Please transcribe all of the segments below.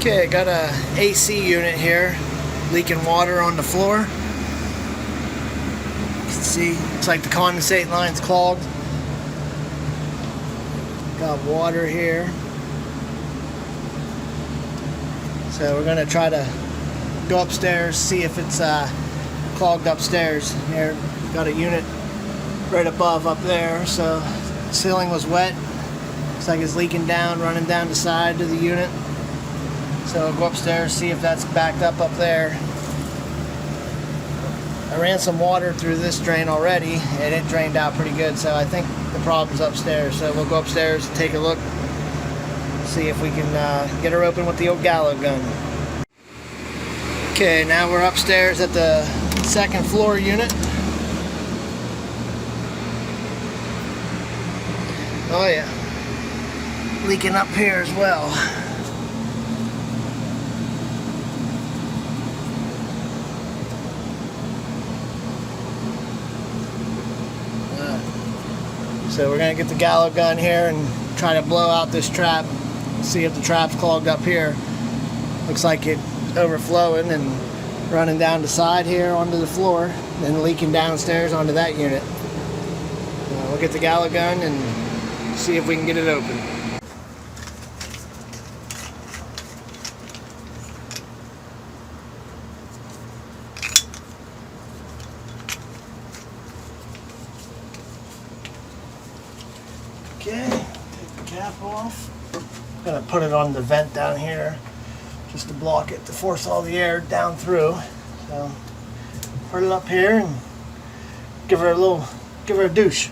Okay, got a AC unit here, leaking water on the floor. You can see, looks like the condensate line's clogged. Got water here. So we're gonna try to go upstairs, see if it's clogged upstairs. Here, got a unit right above up there, so the ceiling was wet. Looks like it's leaking down, running down the side of the unit. So I'll go upstairs, see if that's backed up there. I ran some water through this drain already, and it drained out pretty good, so I think the problem's upstairs. So we'll go upstairs, take a look, see if we can get her open with the old gallo gun. Okay, now we're upstairs at the second floor unit. Oh yeah, leaking up here as well. So we're gonna get the gallo gun here and try to blow out this trap, see if the trap's clogged up here. Looks like it overflowing and running down the side here onto the floor, then leaking downstairs onto that unit. We'll get the gallo gun and see if we can get it open. Okay, take the cap off. I'm gonna put it on the vent down here just to block it, to force all the air down through. So put it up here and give her a douche.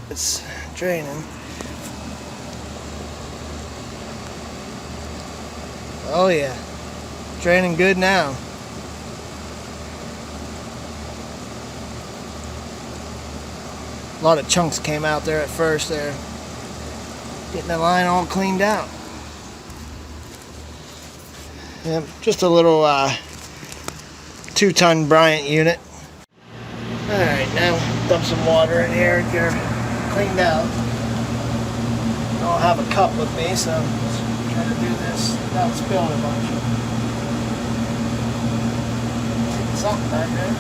It's draining. Oh yeah, draining good now. A lot of chunks came out there at first there. Getting the line all cleaned out. Yep, just a little 2-ton Bryant unit. Alright, now dump some water in here and get her cleaned out. I don't have a cup with me, so I'm trying to do this without spilling a bunch. Something back there.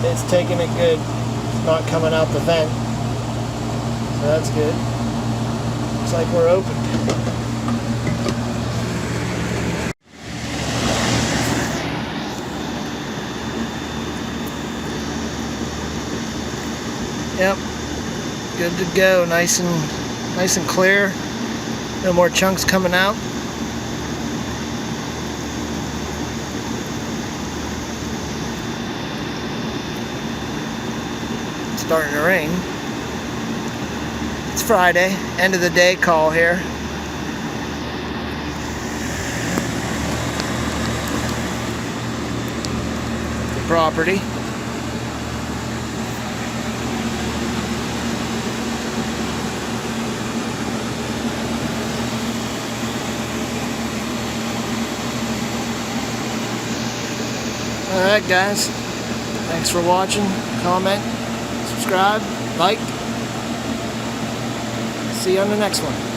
It's taking it good. It's not coming out the vent. So that's good. Looks like we're open. Yep. Good to go. Nice and clear. No more chunks coming out. Starting to rain. It's Friday, end of the day call here. The property. Alright guys, thanks for watching. Comment, subscribe, like. See you on the next one.